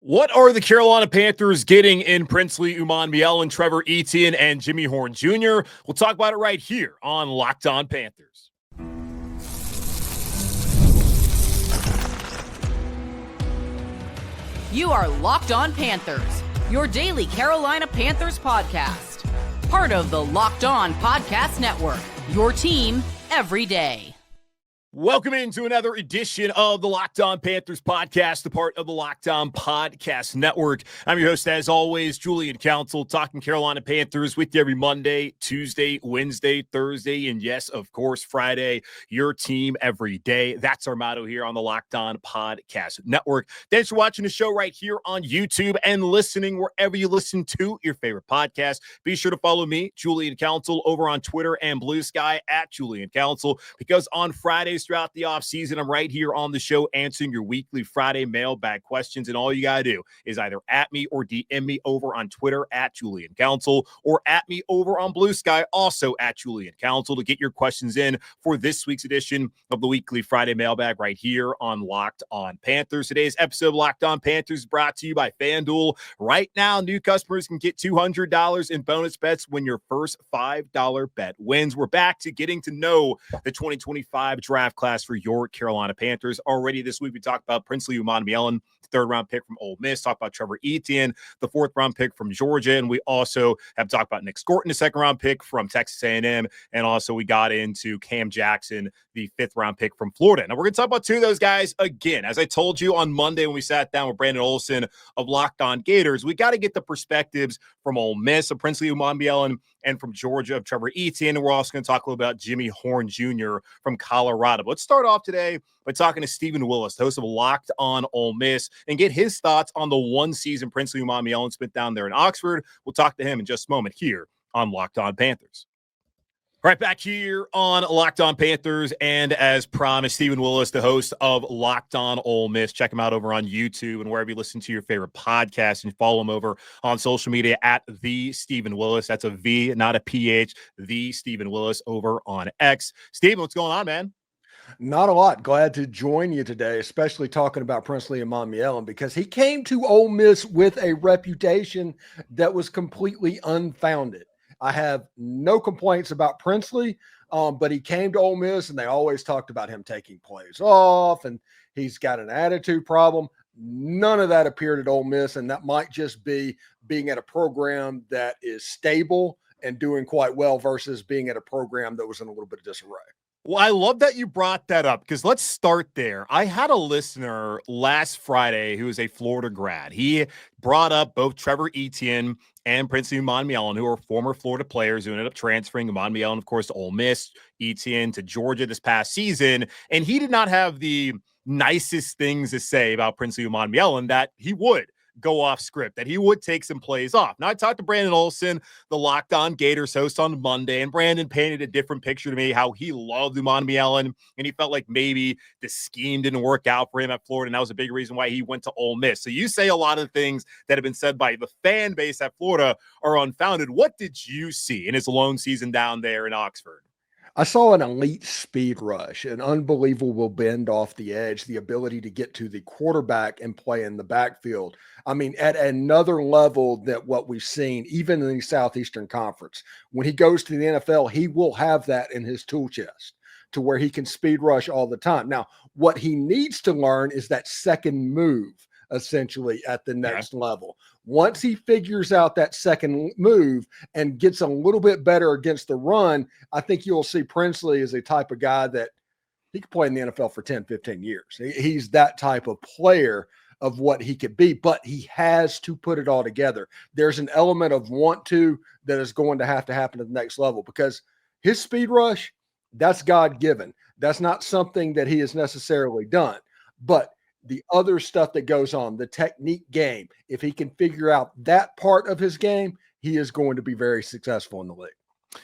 What are the Carolina Panthers getting in Princely Umanmielen, Trevor Etienne, and Jimmy Horn Jr.? We'll talk about it right here on Locked On Panthers. You are Locked On Panthers, your daily Carolina Panthers podcast. Part of the Locked On Podcast Network, your team every day. Welcome into another edition of the Locked On Panthers podcast, a part of the Locked On Podcast Network. I'm your host, as always, Julian Council, talking Carolina Panthers with you every Monday, Tuesday, Wednesday, Thursday, and yes, of course, Friday, your team every day. That's our motto here on the Locked On Podcast Network. Thanks for watching the show right here on YouTube and listening wherever you listen to your favorite podcast. Be sure to follow me, Julian Council, over on Twitter and Blue Sky at Julian Council, because on Fridays throughout the offseason, I'm right here on the show answering your weekly Friday mailbag questions. And all you got to do is either at me or DM me over on Twitter at Julian Council or at me over on Blue Sky, also at Julian Council, to get your questions in for this week's edition of the weekly Friday mailbag right here on Locked On Panthers. Today's episode of Locked On Panthers is brought to you by FanDuel. Right now, new customers can get $200 in bonus bets when your first $5 bet wins. We're back to getting to know the 2025 draft class for your Carolina Panthers. Already this week, we talked about Princely Umanmielen, third-round pick from Ole Miss, talked about Trevor Etienne, the fourth-round pick from Georgia, and we also have talked about Nick Scorton, the second-round pick from Texas A&M, and also we got into Cam Jackson, the fifth-round pick from Florida. Now, we're going to talk about two of those guys again. As I told you on Monday when we sat down with Brandon Olson of Locked On Gators, we got to get the perspectives from Ole Miss of Princely Umanmielen and from Georgia of Trevor Etienne, and we're also going to talk a little about Jimmy Horn Jr. from Colorado. But let's start off today by talking to Stephen Willis, the host of Locked On Ole Miss, and get his thoughts on the one season Princely Umanmielen spent down there in Oxford. We'll talk to him in just a moment here on Locked On Panthers. Right back here on Locked On Panthers, and as promised, Stephen Willis, the host of Locked On Ole Miss. Check him out over on YouTube and wherever you listen to your favorite podcast, and follow him over on social media at The Stephen Willis. That's a V, not a PH. The Stephen Willis over on X. Stephen, what's going on, man? Not a lot. Glad to join you today, especially talking about Princely Umanmielen, because he came to Ole Miss with a reputation that was completely unfounded. I have no complaints about Princely, but he came to Ole Miss, and they always talked about him taking plays off, and he's got an attitude problem. None of that appeared at Ole Miss, and that might just be being at a program that is stable and doing quite well versus being at a program that was in a little bit of disarray. Well, I love that you brought that up, because let's start there. I had a listener last Friday who is a Florida grad. He brought up both Trevor Etienne and Princely Umanmielen, who are former Florida players who ended up transferring. Umanmielen, of course, to Ole Miss, Etienne to Georgia this past season. And he did not have the nicest things to say about Princely Umanmielen, that he would go off script, that he would take some plays off. Now, I talked to Brandon Olson, the Locked On Gators host, on Monday, and Brandon painted a different picture to me, how he loved Umanmielen, and he felt like maybe the scheme didn't work out for him at Florida, and that was a big reason why he went to Ole Miss. So you say a lot of the things that have been said by the fan base at Florida are unfounded. What did you see in his lone season down there in Oxford? I saw an elite speed rush, an unbelievable bend off the edge, the ability to get to the quarterback and play in the backfield. I mean, at another level than what we've seen, even in the Southeastern Conference. When he goes to the NFL, he will have that in his tool chest to where he can speed rush all the time. Now, what he needs to learn is that second move, essentially, at the next level. Once he figures out that second move and gets a little bit better against the run, I think you'll see Princely as a type of guy that he could play in the NFL for 10, 15 years. He's that type of player of what he could be, but he has to put it all together. There's an element of want to that is going to have to happen at the next level, because his speed rush, that's God-given. That's not something that he has necessarily done, but the other stuff that goes on, the technique game, if he can figure out that part of his game, he is going to be very successful in the league.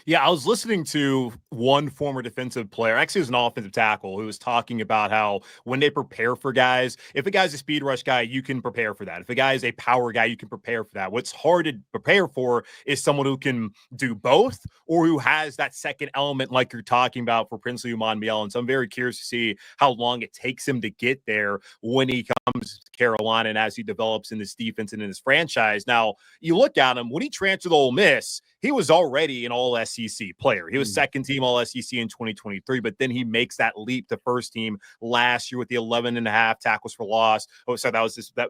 Yeah, I was listening to one former defensive player, actually it was an offensive tackle, who was talking about how when they prepare for guys, if a guy's a speed rush guy, you can prepare for that. If a guy is a power guy, you can prepare for that. What's hard to prepare for is someone who can do both or who has that second element like you're talking about for Princely Umanmielen. So I'm very curious to see how long it takes him to get there when he comes to Carolina and as he develops in this defense and in this franchise. Now, you look at him, when he transferred to Ole Miss, he was already an all-SEC player. He was second team all-SEC in 2023, but then he makes that leap to first team last year with the 11.5 tackles for loss. Oh, so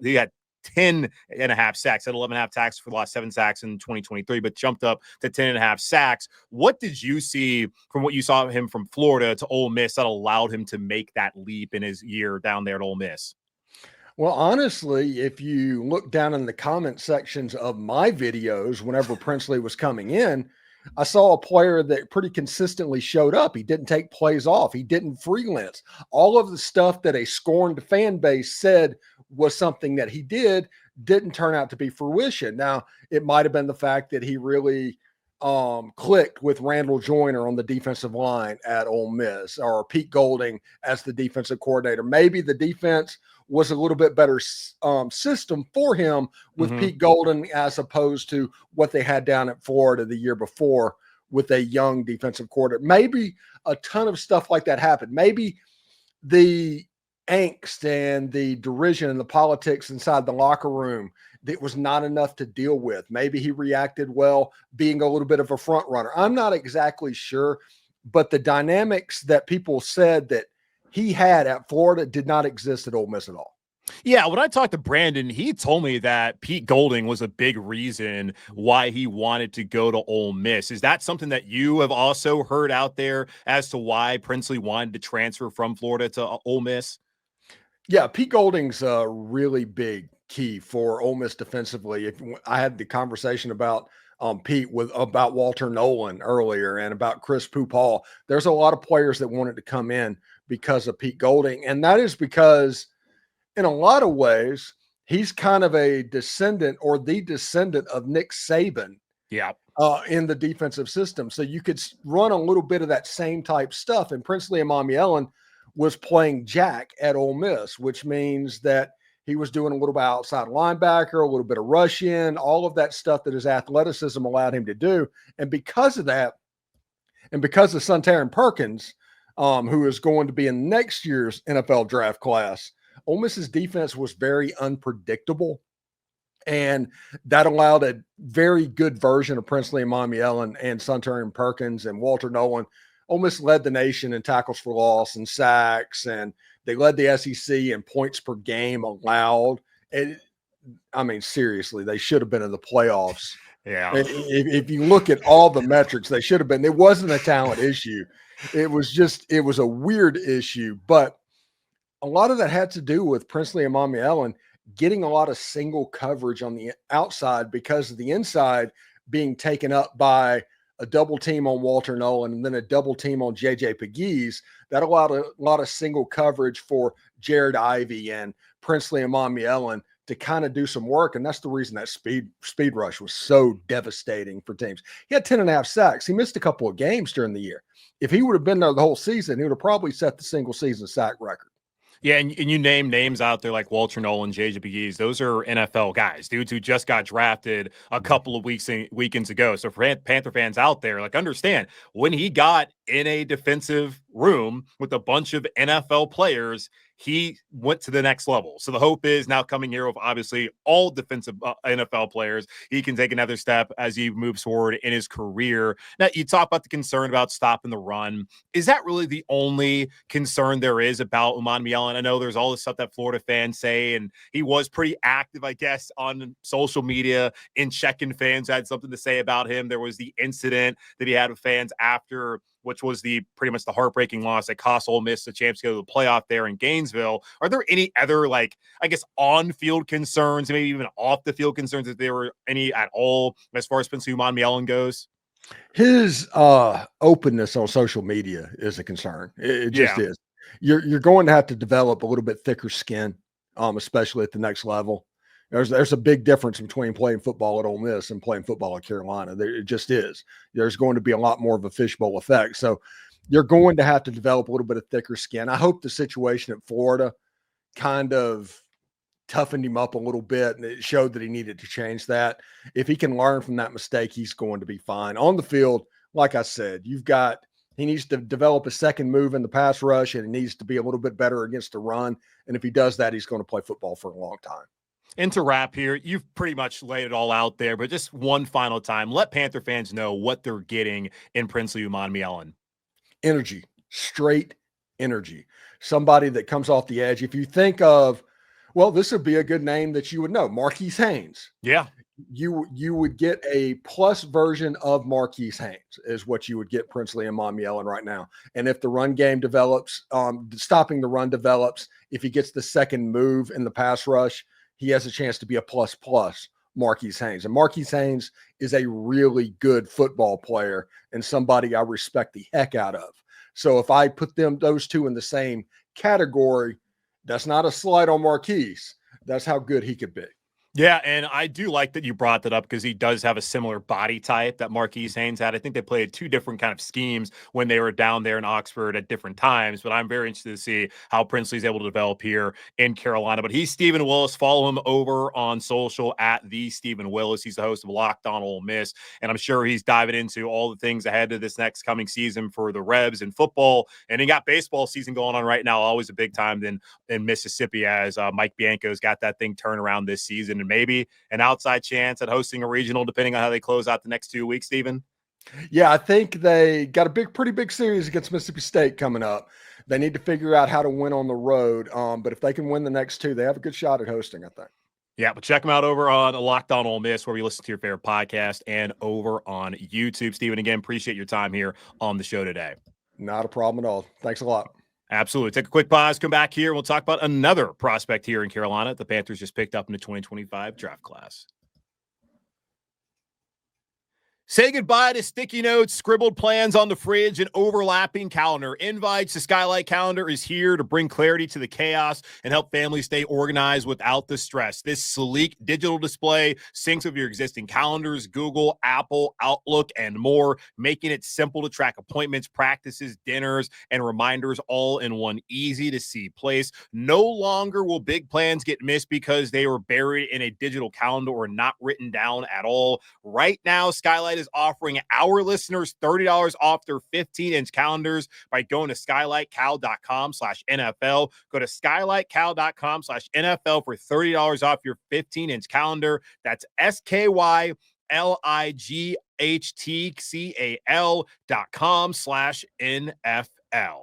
he had 10.5 sacks, had 11.5 tackles for loss, 7 sacks in 2023, but jumped up to 10.5 sacks. What did you see from what you saw him from Florida to Ole Miss that allowed him to make that leap in his year down there at Ole Miss? Well, honestly, if you look down in the comment sections of my videos, whenever Princely was coming in, I saw a player that pretty consistently showed up. He didn't take plays off. He didn't freelance. All of the stuff that a scorned fan base said was something that he didn't turn out to be fruition. Now, it might have been the fact that he really clicked with Randall Joyner on the defensive line at Ole Miss, or Pete Golding as the defensive coordinator. Maybe the defense was a little bit better system for him with Pete Golding as opposed to what they had down at Florida the year before with a young defensive coordinator. Maybe a ton of stuff like that happened. Maybe the angst and the derision and the politics inside the locker room, that was not enough to deal with. Maybe he reacted well being a little bit of a front runner. I'm not exactly sure, but the dynamics that people said that he had at Florida did not exist at Ole Miss at all. Yeah, when I talked to Brandon, he told me that Pete Golding was a big reason why he wanted to go to Ole Miss. Is that something that you have also heard out there as to why Princely wanted to transfer from Florida to Ole Miss? Yeah, Pete Golding's a really big key for Ole Miss defensively. If I had the conversation about Pete about Walter Nolan earlier and about Chris Pupal, there's a lot of players that wanted to come in because of Pete Golding, and that is because in a lot of ways he's kind of a descendant or the descendant of Nick Saban. Yeah. In the defensive system. So you could run a little bit of that same type stuff. And Princely Umanmielen was playing Jack at Ole Miss, which means that he was doing a little bit outside linebacker, a little bit of rush in, all of that stuff that his athleticism allowed him to do. And because of that, and because of Suntarine Perkins, who is going to be in next year's NFL draft class, Ole Miss's defense was very unpredictable. And that allowed a very good version of Princely Umanmielen and Suntarine Perkins and Walter Nolan. Ole Miss led the nation in tackles for loss and sacks, and they led the SEC in points per game allowed. And I mean, seriously, they should have been in the playoffs. Yeah. If you look at all the metrics, they should have been. It wasn't a talent issue. It was a weird issue, but a lot of that had to do with Princely Umanmielen getting a lot of single coverage on the outside because of the inside being taken up by a double team on Walter Nolan and then a double team on JJ Pegues. That allowed a lot of single coverage for Jared Ivey and Princely Umanmielen to kind of do some work. And that's the reason that speed rush was so devastating for teams. He had 10.5 sacks. He missed a couple of games during the year. If he would have been there the whole season, he would have probably set the single season sack record. Yeah, and you name names out there like Walter Nolan, JJ Pegues. Those are NFL guys, dudes who just got drafted a couple of weekends ago. So for Panther fans out there, like, understand, when he got in a defensive room with a bunch of NFL players, he went to the next level. So the hope is now coming here with obviously all defensive NFL players, he can take another step as he moves forward in his career. Now, you talk about the concern about stopping the run. Is that really the only concern there is about Umanmielen? I know there's all this stuff that Florida fans say, and he was pretty active, I guess, on social media in checking fans had something to say about him. There was the incident that he had with fans after, which was pretty much the heartbreaking loss that cost Ole Miss the chance to go to the playoff there in Gainesville. Are there any other, like, I guess, on-field concerns, maybe even off-the-field concerns, if there were any at all, as far as Princely Umanmielen goes? His openness on social media is a concern. It just is. You're going to have to develop a little bit thicker skin, especially at the next level. There's a big difference between playing football at Ole Miss and playing football at Carolina. It just is. There's going to be a lot more of a fishbowl effect. So you're going to have to develop a little bit of thicker skin. I hope the situation at Florida kind of toughened him up a little bit, and it showed that he needed to change that. If he can learn from that mistake, he's going to be fine. On the field, like I said, he needs to develop a second move in the pass rush, and he needs to be a little bit better against the run. And if he does that, he's going to play football for a long time. And to wrap here, you've pretty much laid it all out there, but just one final time, let Panther fans know what they're getting in Princely Umanmielen. Energy, straight energy. Somebody that comes off the edge. If you think of, well, this would be a good name that you would know, Marquis Haynes. Yeah. You would get a plus version of Marquis Haynes is what you would get Princely Umanmielen right now. And if the run game develops, stopping the run develops, if he gets the second move in the pass rush, he has a chance to be a plus Marquis Haynes. And Marquis Haynes is a really good football player and somebody I respect the heck out of. So if I put those two in the same category, that's not a slight on Marquis. That's how good he could be. Yeah, and I do like that you brought that up because he does have a similar body type that Marquis Haynes had. I think they played two different kind of schemes when they were down there in Oxford at different times, but I'm very interested to see how Princely's able to develop here in Carolina. But he's Stephen Willis. Follow him over on social at the Stephen Willis. He's the host of Locked On Ole Miss, and I'm sure he's diving into all the things ahead of this next coming season for the Rebs and football. And he got baseball season going on right now, always a big time in Mississippi as Mike Bianco's got that thing turned around this season. And maybe an outside chance at hosting a regional, depending on how they close out the next 2 weeks, Stephen? Yeah, I think they got a pretty big series against Mississippi State coming up. They need to figure out how to win on the road. But if they can win the next two, they have a good shot at hosting, I think. Yeah, but check them out over on Locked On Ole Miss, where we listen to your favorite podcast, and over on YouTube. Stephen, again, appreciate your time here on the show today. Not a problem at all. Thanks a lot. Absolutely. Take a quick pause, come back here. We'll talk about another prospect here in Carolina. The Panthers just picked up in the 2025 draft class. Say goodbye to sticky notes, scribbled plans on the fridge, and overlapping calendar invites. The Skylight Calendar is here to bring clarity to the chaos and help families stay organized without the stress. This sleek digital display syncs with your existing calendars, Google, Apple, Outlook, and more, making it simple to track appointments, practices, dinners, and reminders all in one easy-to-see place. No longer will big plans get missed because they were buried in a digital calendar or not written down at all. Right now, Skylight is offering our listeners $30 off their 15-inch calendars by going to skylightcal.com/NFL. Go to skylightcal.com/NFL for $30 off your 15-inch calendar. That's skylightcal.com/NFL.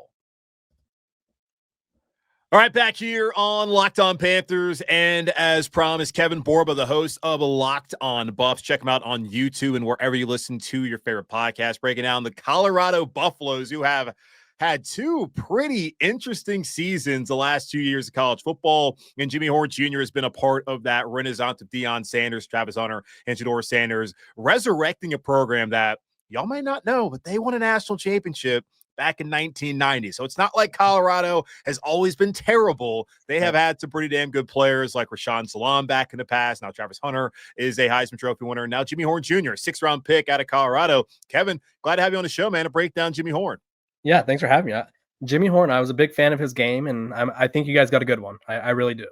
All right, back here on Locked On Panthers, and as promised, Kevin Borba, the host of Locked On Buffs. Check him out on YouTube and wherever you listen to your favorite podcast, breaking down the Colorado Buffaloes, who have had two pretty interesting seasons the last 2 years of college football, and Jimmy Horn Jr. has been a part of that renaissance of Deion Sanders, Travis Hunter, and Shedeur Sanders, resurrecting a program that y'all might not know, but they won a national championship back in 1990. So it's not like Colorado has always been terrible. They have had some pretty damn good players like Rashawn Salaam back in the past. Now Travis Hunter is a Heisman Trophy winner. Now Jimmy Horn Jr., 6th-round pick out of Colorado. Kevin, glad to have you on the show, man, to break down Jimmy Horn. Yeah, thanks for having me. Jimmy Horn, I was a big fan of his game, and I think you guys got a good one. I really do.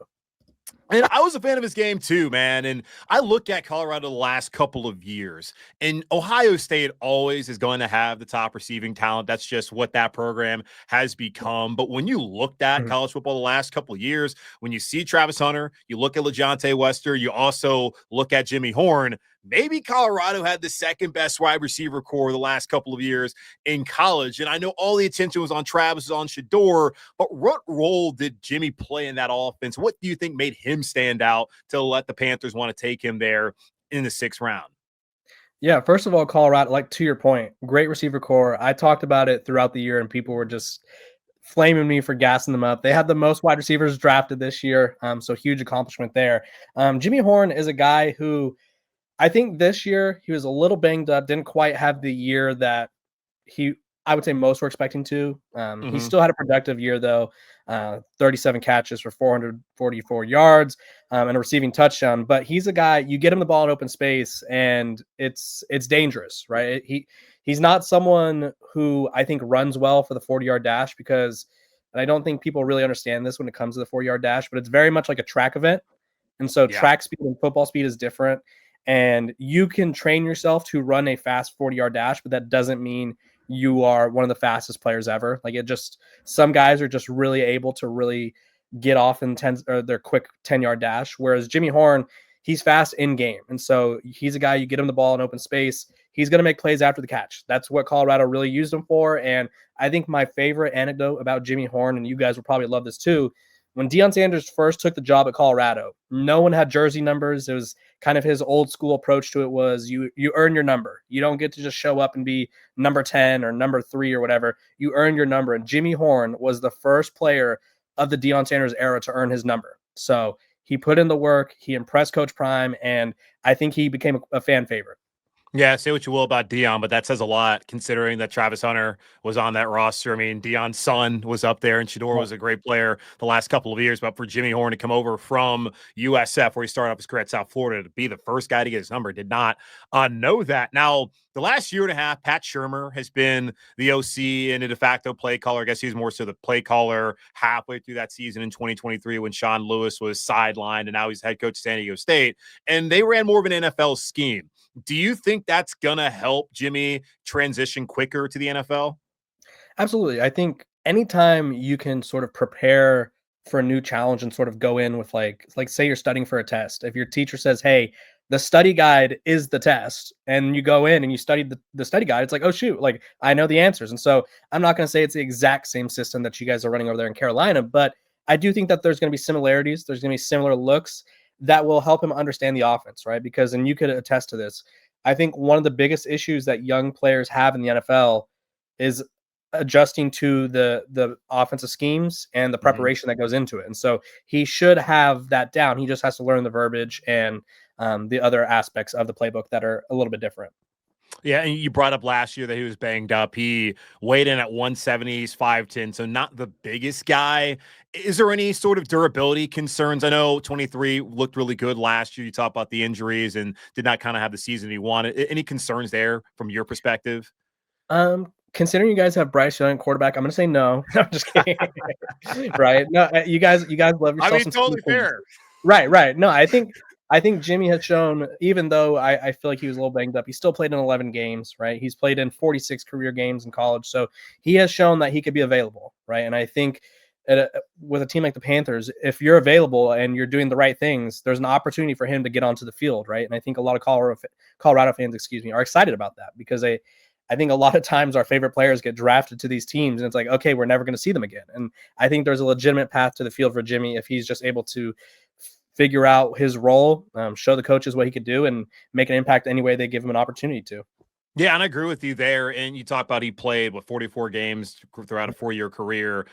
And I was a fan of his game too, man. And I look at Colorado the last couple of years, and Ohio State always is going to have the top receiving talent. That's just what that program has become. But when you looked at college football the last couple of years, when you see Travis Hunter, you look at LeJontay Wester, you also look at Jimmy Horn, maybe Colorado had the second best wide receiver core the last couple of years in college. And I know all the attention was on Travis, on Shedeur, but what role did Jimmy play in that offense? What do you think made him stand out to let the Panthers want to take him there in the 6th round? Yeah, first of all, Colorado, like to your point, great receiver core. I talked about it throughout the year, and people were just flaming me for gassing them up. They had the most wide receivers drafted this year, so huge accomplishment there. Jimmy Horn is a guy who I think this year he was a little banged up, didn't quite have the year that I would say most were expecting to. He still had a productive year though, 37 catches for 444 yards and a receiving touchdown. But he's a guy, you get him the ball in open space and it's dangerous, right? He's not someone who I think runs well for the 40-yard dash because, and I don't think people really understand this when it comes to the 40-yard dash, but it's very much like a track event. And so track speed and football speed is different. And you can train yourself to run a fast 40-yard dash, but that doesn't mean you are one of the fastest players ever. Like some guys are just really able to really get off in their quick 10-yard dash. Whereas Jimmy Horn, he's fast in game. And so he's a guy, you get him the ball in open space, he's going to make plays after the catch. That's what Colorado really used him for. And I think my favorite anecdote about Jimmy Horn, and you guys will probably love this too, when Deion Sanders first took the job at Colorado, no one had jersey numbers. It was kind of his old school approach to it was you earn your number. You don't get to just show up and be number 10 or number 3 or whatever. You earn your number. And Jimmy Horn was the first player of the Deion Sanders era to earn his number. So he put in the work. He impressed Coach Prime, and I think he became a fan favorite. Yeah, say what you will about Deion, but that says a lot considering that Travis Hunter was on that roster. I mean, Deion's son was up there, and Shador was a great player the last couple of years. But for Jimmy Horn to come over from USF, where he started off his career at South Florida, to be the first guy to get his number, did not know that. Now, the last year and a half, Pat Shurmur has been the OC and a de facto play caller. I guess he's more so the play caller halfway through that season in 2023 when Sean Lewis was sidelined, and now he's head coach of San Diego State. And they ran more of an NFL scheme. Do you think that's going to help Jimmy transition quicker to the NFL? Absolutely. I think anytime you can sort of prepare for a new challenge and sort of go in with like say you're studying for a test. If your teacher says, hey, the study guide is the test, and you go in and you study the study guide, it's like, oh, shoot, like I know the answers. And so I'm not going to say it's the exact same system that you guys are running over there in Carolina, but I do think that there's going to be similarities. There's going to be similar looks that will help him understand the offense, right? Because, and you could attest to this, I think one of the biggest issues that young players have in the NFL is adjusting to the offensive schemes and the preparation that goes into it. And so he should have that down. He just has to learn the verbiage and the other aspects of the playbook that are a little bit different. Yeah, and you brought up last year that he was banged up. He weighed in at 170, he's 5'10", so not the biggest guy. Is there any sort of durability concerns? I know 23 looked really good last year. You talked about the injuries and did not kind of have the season he wanted. Any concerns there from your perspective? Considering you guys have Bryce Young quarterback, I'm going to say no. I'm just kidding. Right? No, you guys love yourself. I mean, totally fair. Right. No, I think Jimmy has shown, even though I feel like he was a little banged up, he still played in 11 games, right? He's played in 46 career games in college. So he has shown that he could be available, right? And I think with a team like the Panthers, if you're available and you're doing the right things, there's an opportunity for him to get onto the field, right? And I think a lot of Colorado fans, are excited about that because I think a lot of times our favorite players get drafted to these teams and it's like, okay, we're never going to see them again. And I think there's a legitimate path to the field for Jimmy if he's just able to figure out his role, show the coaches what he could do, and make an impact any way they give him an opportunity to. Yeah, and I agree with you there. And you talk about he played 44 games throughout a 4-year career.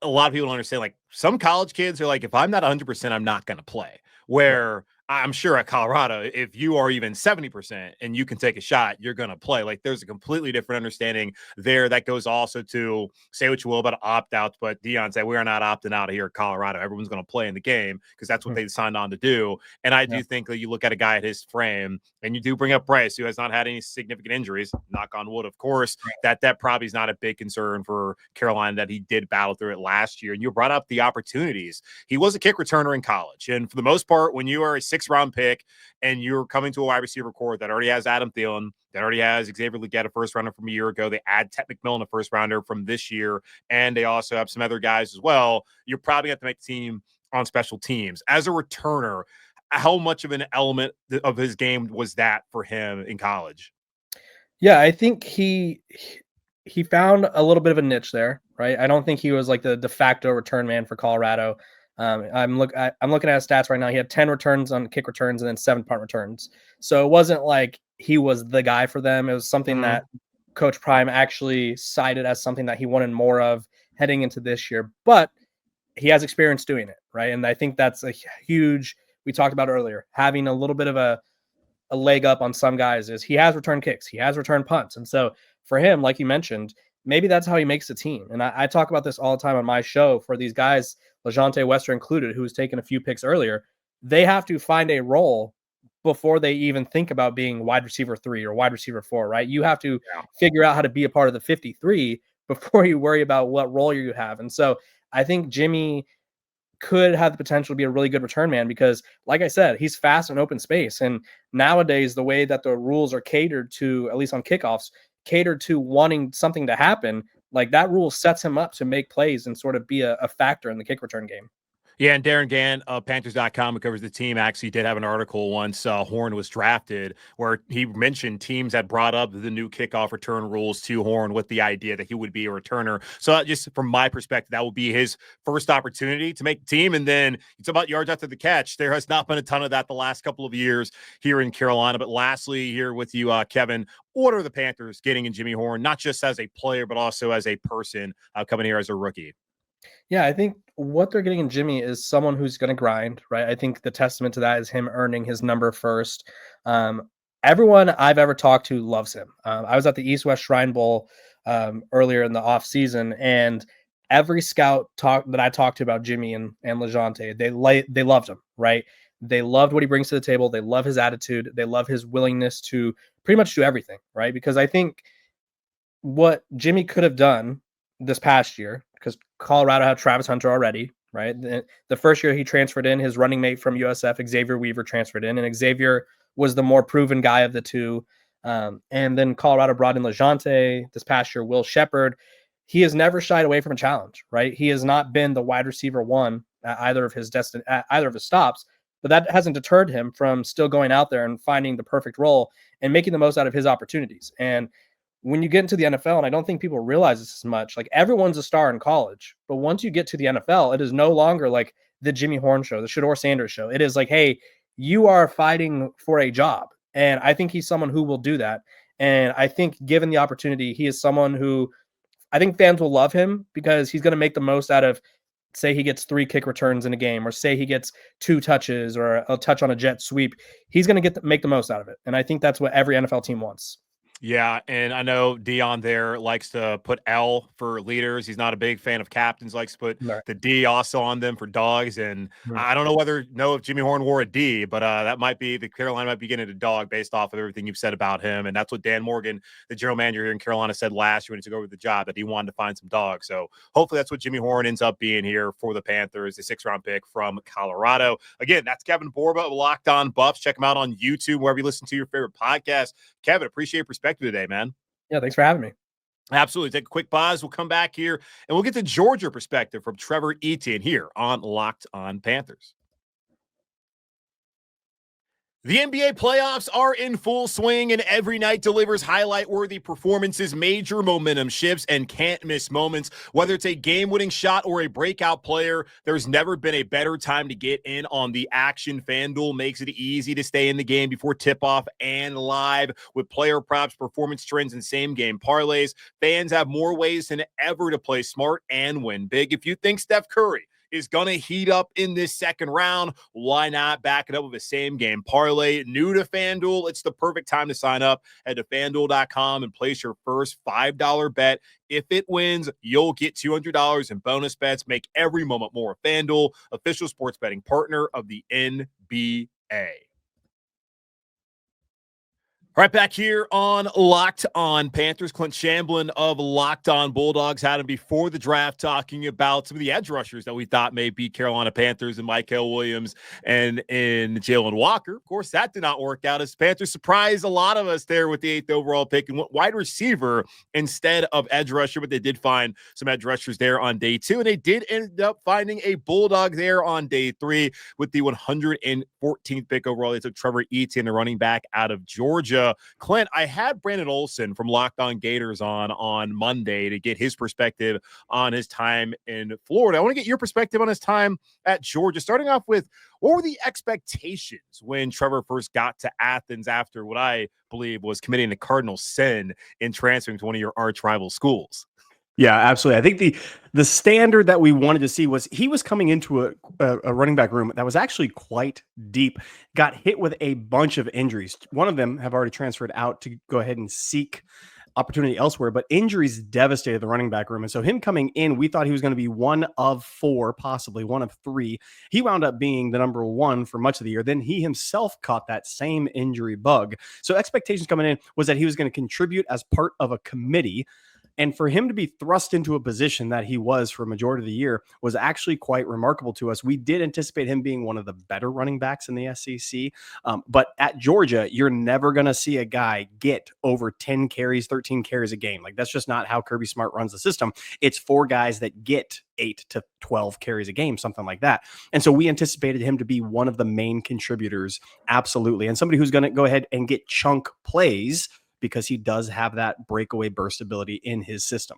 A lot of people don't understand, like some college kids are like, if I'm not 100%, I'm not going to play. Where I'm sure at Colorado, if you are even 70% and you can take a shot, you're going to play. Like there's a completely different understanding there that goes also to say what you will about opt-outs, but Deion said, we are not opting out of here at Colorado. Everyone's going to play in the game because that's what they signed on to do. And I do think that you look at a guy at his frame and you do bring up Bryce, who has not had any significant injuries, knock on wood, of course, that probably is not a big concern for Carolina, that he did battle through it last year. And you brought up the opportunities. He was a kick returner in college. And for the most part, when you are a 6th-round pick and you're coming to a wide receiver core that already has Adam Thielen, that already has Xavier Legette, a first-rounder from a year ago, they add Ted McMillan, a first-rounder from this year, and they also have some other guys as well, you're probably going to make the team on special teams. As a returner, how much of an element of his game was that for him in college? Yeah, I think he found a little bit of a niche there, right? I don't think he was like the de facto return man for Colorado. I'm looking at his stats right now. He had 10 returns on kick returns and then 7 punt returns. So it wasn't like he was the guy for them. It was something that Coach Prime actually cited as something that he wanted more of heading into this year. But he has experience doing it, right? And I think that's a huge, we talked about earlier, having a little bit of a leg up on some guys is he has returned kicks, he has returned punts. And so for him, like you mentioned, maybe that's how he makes the team. And I talk about this all the time on my show for these guys, LeJounte Wester included, who was taking a few picks earlier. They have to find a role before they even think about being wide receiver 3 or wide receiver 4, right? You have to figure out how to be a part of the 53 before you worry about what role you have. And so I think Jimmy could have the potential to be a really good return man because, like I said, he's fast in open space. And nowadays, the way that the rules are catered to, at least on kickoffs, catered to wanting something to happen, like that rule sets him up to make plays and sort of be a factor in the kick return game. Yeah, and Darren Gann of Panthers.com, who covers the team, actually did have an article once Horn was drafted where he mentioned teams had brought up the new kickoff return rules to Horn with the idea that he would be a returner. So just from my perspective, that will be his first opportunity to make the team. And then it's about yards after the catch. There has not been a ton of that the last couple of years here in Carolina. But lastly, here with you, Kevin, what are the Panthers getting in Jimmy Horn, not just as a player, but also as a person coming here as a rookie? Yeah, I think what they're getting in Jimmy is someone who's going to grind, right? I think the testament to that is him earning his number first. Everyone I've ever talked to loves him. I was at the East-West Shrine Bowl earlier in the off season, and every scout that I talked to about Jimmy and LeJounte, they loved him, right? They loved what he brings to the table. They love his attitude. They love his willingness to pretty much do everything, right? Because I think what Jimmy could have done this past year, because Colorado had Travis Hunter already, right? The first year he transferred in, his running mate from USF, Xavier Weaver, transferred in, and Xavier was the more proven guy of the two. And then Colorado brought in LeJounte. This past year, Will Shepherd. He has never shied away from a challenge, right? He has not been the wide receiver 1 at either of his stops, but that hasn't deterred him from still going out there and finding the perfect role and making the most out of his opportunities. And when you get into the NFL, and I don't think people realize this as much, like everyone's a star in college, but once you get to the NFL, it is no longer like the Jimmy Horn show, the Shedeur Sanders show. It is like, hey, you are fighting for a job. And I think he's someone who will do that. And I think given the opportunity, he is someone who I think fans will love him because he's going to make the most out of, say he gets 3 kick returns in a game, or say he gets 2 touches or a touch on a jet sweep. He's going to make the most out of it. And I think that's what every NFL team wants. Yeah, and I know Deion there likes to put L for leaders. He's not a big fan of captains, likes to put the D also on them for dogs. And I don't know if Jimmy Horn wore a D, but that might be the Carolina might be getting a dog based off of everything you've said about him. And that's what Dan Morgan, the general manager here in Carolina, said last year when he took over the job, that he wanted to find some dogs. So hopefully that's what Jimmy Horn ends up being here for the Panthers, a 6th-round pick from Colorado. Again, that's Kevin Borba of Locked On Buffs. Check him out on YouTube, wherever you listen to your favorite podcast. Kevin, appreciate your perspective today, man. Yeah, thanks for having me. Absolutely. Take a quick pause. We'll come back here and we'll get the Georgia perspective from Trevor Etienne here on Locked On Panthers. The NBA playoffs are in full swing, and every night delivers highlight-worthy performances, major momentum shifts, and can't-miss moments. Whether it's a game-winning shot or a breakout player, there's never been a better time to get in on the action. FanDuel makes it easy to stay in the game before tip-off and live. With player props, performance trends, and same-game parlays, fans have more ways than ever to play smart and win big. If you think Steph Curry is going to heat up in this second round, why not back it up with a same-game parlay? New to FanDuel, it's the perfect time to sign up. Head to FanDuel.com and place your first $5 bet. If it wins, you'll get $200 in bonus bets. Make every moment more. FanDuel, official sports betting partner of the NBA. Right back here on Locked On Panthers. Clint Shamblin of Locked On Bulldogs had him before the draft talking about some of the edge rushers that we thought may beat Carolina Panthers and Michael Williams and in Jalen Walker. Of course, that did not work out as Panthers surprised a lot of us there with the 8th overall pick and went wide receiver instead of edge rusher, but they did find some edge rushers there on day 2, and they did end up finding a Bulldog there on day 3 with the 114th pick overall. They took Trevor Etienne, the running back out of Georgia. Clint, I had Brandon Olson from Locked On Gators on Monday to get his perspective on his time in Florida. I want to get your perspective on his time at Georgia. Starting off with, what were the expectations when Trevor first got to Athens after what I believe was committing a cardinal sin in transferring to one of your arch rival schools? Yeah, absolutely. I think the standard that we wanted to see was he was coming into a running back room that was actually quite deep, got hit with a bunch of injuries. One of them have already transferred out to go ahead and seek opportunity elsewhere, but injuries devastated the running back room. And so him coming in, we thought he was going to be one of 4, possibly one of 3. He wound up being the number 1 for much of the year. Then he himself caught that same injury bug. So expectations coming in was that he was going to contribute as part of a committee. And for him to be thrust into a position that he was for a majority of the year was actually quite remarkable to us. We did anticipate him being one of the better running backs in the SEC. But at Georgia, you're never going to see a guy get over 10 carries, 13 carries a game. Like, that's just not how Kirby Smart runs the system. It's 4 guys that get 8 to 12 carries a game, something like that. And so we anticipated him to be one of the main contributors. Absolutely. And somebody who's going to go ahead and get chunk plays, because he does have that breakaway burst ability in his system.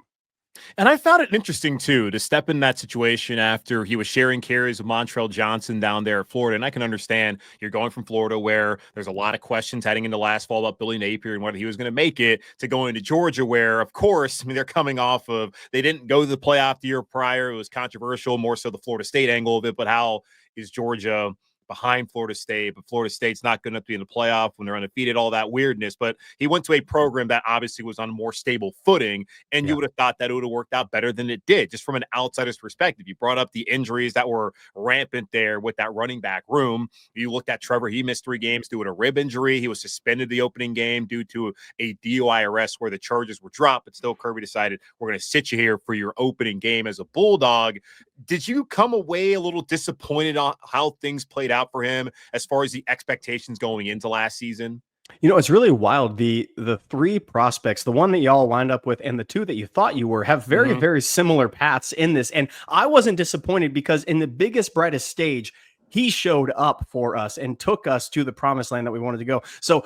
And I found it interesting, too, to step in that situation after he was sharing carries with Montrell Johnson down there at Florida. And I can understand you're going from Florida, where there's a lot of questions heading into last fall about Billy Napier and whether he was going to make it, to going to Georgia, where, of course, I mean, they're coming off of, they didn't go to the playoff the year prior. It was controversial, more so the Florida State angle of it. But how is Georgia behind Florida State, but Florida State's not good enough to be in the playoff when they're undefeated, all that weirdness. But he went to a program that obviously was on a more stable footing, and you would have thought that it would have worked out better than it did, just from an outsider's perspective. You brought up the injuries that were rampant there with that running back room. You looked at Trevor, he missed 3 games due to a rib injury. He was suspended the opening game due to a DUI arrest where the charges were dropped, but still Kirby decided, we're going to sit you here for your opening game as a Bulldog. Did you come away a little disappointed on how things played out for him as far as the expectations going into last season? You know, it's really wild. The 3 prospects, the one that y'all lined up with and the 2 that you thought you were, have very, very similar paths in this. And I wasn't disappointed, because in the biggest, brightest stage, he showed up for us and took us to the promised land that we wanted to go. So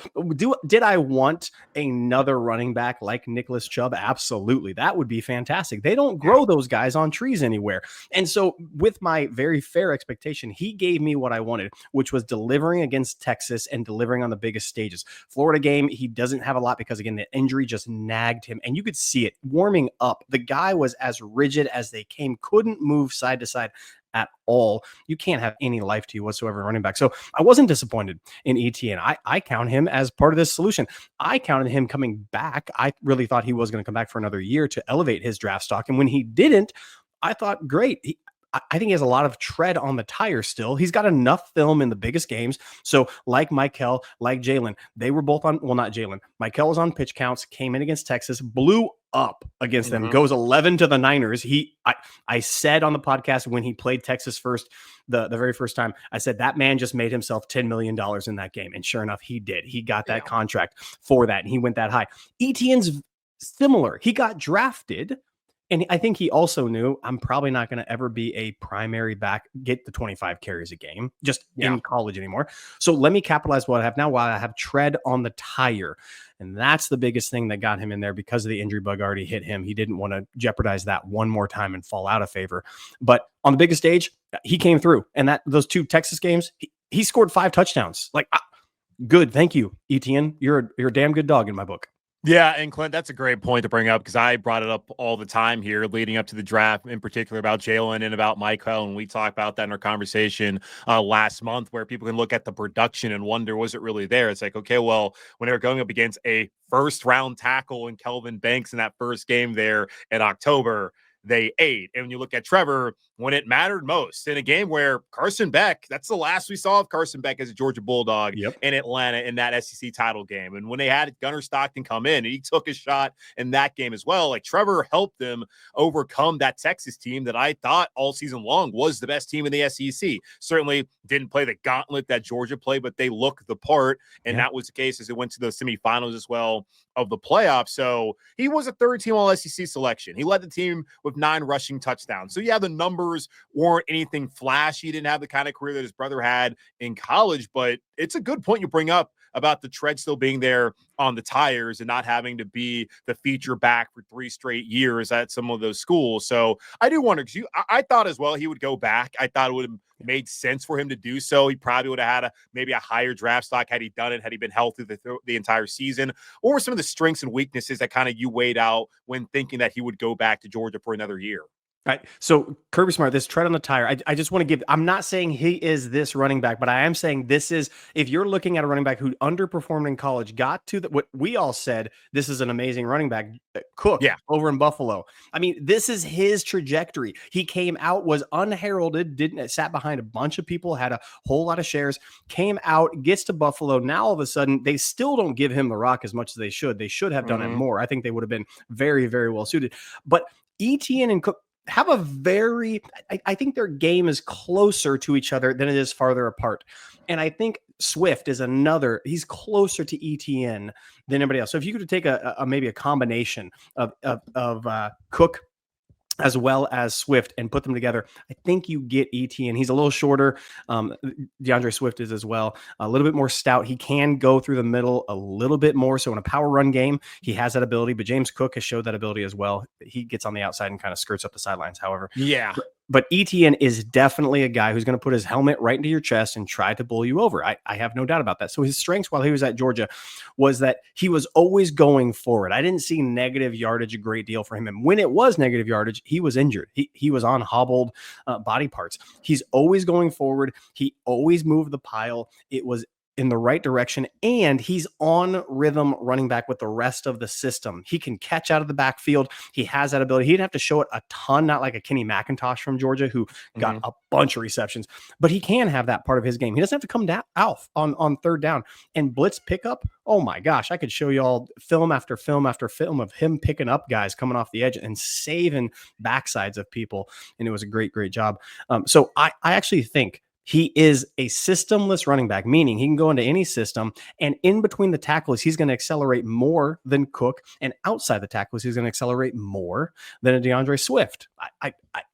did I want another running back like Nicholas Chubb? Absolutely. That would be fantastic. They don't grow those guys on trees anywhere. And so with my very fair expectation, he gave me what I wanted, which was delivering against Texas and delivering on the biggest stages. Florida game, he doesn't have a lot because, again, the injury just nagged him. And you could see it warming up. The guy was as rigid as they came, couldn't move side to side at all. You can't have any life to you whatsoever running back. So I wasn't disappointed in Etienne. I count him as part of this solution. I counted him coming back. I really thought he was going to come back for another year to elevate his draft stock. And when he didn't, I thought, great. I think he has a lot of tread on the tire still. He's got enough film in the biggest games. So like Michael, like Jalen, they were both on, well, not Jalen. Michael was on pitch counts, came in against Texas, blew up against them, goes 11 to the Niners. I said on the podcast when he played Texas first, the very first time, I said that man just made himself $10 million in that game. And sure enough, he did. He got that contract for that, and he went that high. Etienne's similar. He got drafted, and I think he also knew, I'm probably not going to ever be a primary back, get the 25 carries a game just in college anymore. So let me capitalize what I have now while I have tread on the tire. And that's the biggest thing that got him in there, because of the injury bug already hit him. He didn't want to jeopardize that one more time and fall out of favor. But on the biggest stage, he came through. And those 2 Texas games, he scored 5 touchdowns. Like, good. Thank you, Etienne. You're a damn good dog in my book. Yeah, and Clint, that's a great point to bring up, because I brought it up all the time here leading up to the draft, in particular about Jalen and about Michael. And we talked about that in our conversation last month, where people can look at the production and wonder, was it really there? It's like, okay, well, when they're going up against a first-round tackle in Kelvin Banks in that first game there in October, they ate. And when you look at Trevor, when it mattered most, in a game where Carson Beck, that's the last we saw of Carson Beck as a Georgia Bulldog in Atlanta in that SEC title game. And when they had Gunnar Stockton come in and he took a shot in that game as well, like, Trevor helped them overcome that Texas team that I thought all season long was the best team in the SEC. Certainly didn't play the gauntlet that Georgia played, but they looked the part. And that was the case as it went to the semifinals as well of the playoffs. So he was a 3rd-team All-SEC selection. He led the team with 9 rushing touchdowns. So yeah, the numbers weren't anything flashy. He didn't have the kind of career that his brother had in college, but it's a good point you bring up about the tread still being there on the tires and not having to be the feature back for 3 straight years at some of those schools. So I do wonder, because I thought as well he would go back. I thought it would have made sense for him to do so. He probably would have had maybe a higher draft stock had he done it, had he been healthy the entire season. What were some of the strengths and weaknesses that kind of you weighed out when thinking that he would go back to Georgia for another year? Right. So Kirby Smart, this tread on the tire. I just want to give, I'm not saying he is this running back, but I am saying this is, if you're looking at a running back who underperformed in college, got to what we all said, this is an amazing running back, Cook over in Buffalo. I mean, this is his trajectory. He came out, was unheralded, sat behind a bunch of people, had a whole lot of shares, came out, gets to Buffalo. Now all of a sudden they still don't give him the rock as much as they should. They should have done it more. I think they would have been very, very well suited. But Etienne and Cook have a very, I think their game is closer to each other than it is farther apart. And I think Swift is another, he's closer to Etienne than anybody else. So if you could take maybe a combination of Cook as well as Swift and put them together, I think you get Etienne. He's a little shorter. DeAndre Swift is as well, a little bit more stout. He can go through the middle a little bit more. So in a power run game, he has that ability, but James Cook has showed that ability as well. He gets on the outside and kind of skirts up the sidelines, however. Yeah. But Etienne is definitely a guy who's going to put his helmet right into your chest and try to bull you over. I have no doubt about that. So his strengths while he was at Georgia was that he was always going forward. I didn't see negative yardage a great deal for him. And when it was negative yardage, he was injured. He was on hobbled body parts. He's always going forward. He always moved the pile. It was in the right direction, and he's on rhythm running back with the rest of the system. He can catch out of the backfield. He has that ability. He didn't have to show it a ton, not like a Kenny McIntosh from Georgia who got a bunch of receptions, but he can have that part of his game. He doesn't have to come down out on third down and blitz pickup. Oh my gosh, I could show you all film after film after film of him picking up guys coming off the edge and saving backsides of people. And it was a great, great job. So I actually think he is a systemless running back, meaning he can go into any system, and in between the tackles, he's going to accelerate more than Cook, and outside the tackles, he's going to accelerate more than a DeAndre Swift.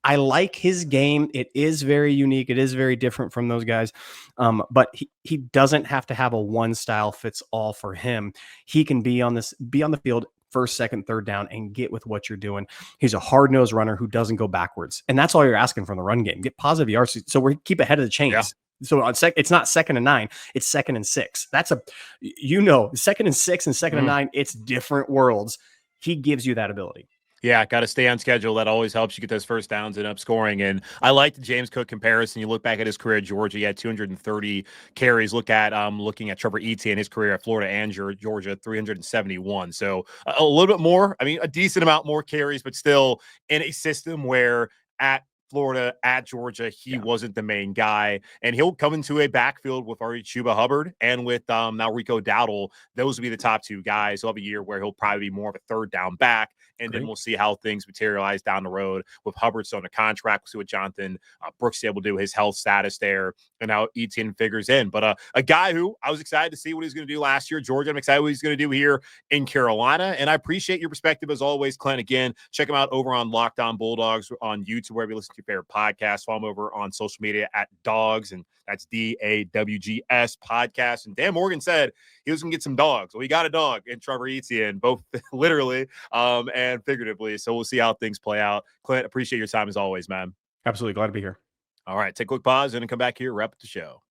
I like his game. It is very unique. It is very different from those guys, but he doesn't have to have a one style fits all for him. He can be on the field first, second, third down and get with what you're doing. He's a hard-nosed runner who doesn't go backwards. And that's all you're asking from the run game. Get positive yards. So we keep ahead of the chains. Yeah. So on it's not 2nd and 9, it's 2nd and 6. That's 2nd and 6 and 2nd and 9, it's different worlds. He gives you that ability. Yeah, got to stay on schedule. That always helps you get those first downs and up scoring. And I like the James Cook comparison. You look back at his career at Georgia, he had 230 carries. Looking at Trevor Etienne, his career at Florida and Georgia, 371. So a little bit more. I mean, a decent amount more carries, but still in a system where at Florida, at Georgia, he wasn't the main guy. And he'll come into a backfield with already Chuba Hubbard and with now Rico Dowdle. Those will be the top two guys. He'll have a year where he'll probably be more of a third down back. And then we'll see how things materialize down the road with Hubbard still on a contract. We'll see what Jonathan Brooks is able to do, his health status there, and how Etienne figures in. But a guy who I was excited to see what he's going to do last year, Georgia. I'm excited what he's going to do here in Carolina. And I appreciate your perspective as always, Clint. Again, check him out over on Locked On Bulldogs on YouTube, wherever you listen to your favorite podcast. Follow him over on social media at Dogs, and that's DAWGS podcast. And Dan Morgan said he was going to get some dogs. Well, he got a dog in Trevor Etienne, both literally and figuratively. So we'll see how things play out. Clint, appreciate your time as always, man. Absolutely. Glad to be here. All right. Take a quick pause and then come back here, wrap up the show.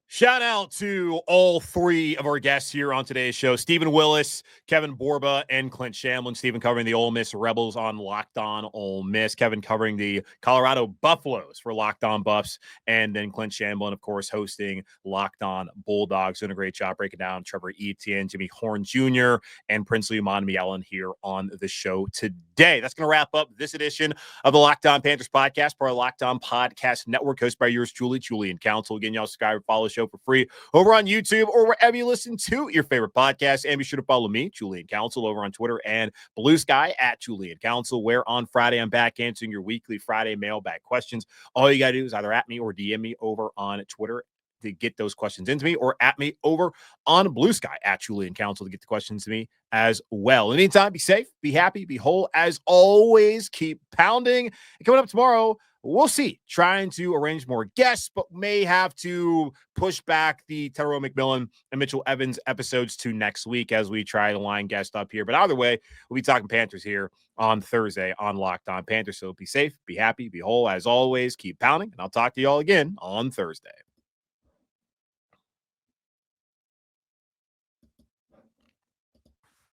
Shout out to all three of our guests here on today's show, Stephen Willis, Kevin Borba, and Clint Shamblin. Stephen covering the Ole Miss Rebels on Locked On Ole Miss. Kevin covering the Colorado Buffaloes for Locked On Buffs. And then Clint Shamblin, of course, hosting Locked On Bulldogs. Doing a great job breaking down Trevor Etienne, Jimmy Horn Jr., and Princely Umanmielen here on the show today. That's going to wrap up this edition of the Locked On Panthers podcast for our Locked On Podcast Network, hosted by yours truly, Julian Council. Again, y'all subscribe, follow the show for free over on YouTube or wherever you listen to your favorite podcast. And be sure to follow me, Julian Council, over on Twitter and Blue Sky at Julian Council, where on Friday I'm back answering your weekly Friday mailbag questions. All you got to do is either at me or DM me over on Twitter to get those questions into me, or at me over on Blue Sky at Julian Council to get the questions to me as well. In the meantime, be safe, be happy, be whole. As always, keep pounding. And coming up tomorrow, we'll see. Trying to arrange more guests, but may have to push back the Trevor McMillan and Mitchell Evans episodes to next week as we try to line guests up here. But either way, we'll be talking Panthers here on Thursday on Locked On Panthers. So be safe, be happy, be whole. As always, keep pounding, and I'll talk to you all again on Thursday.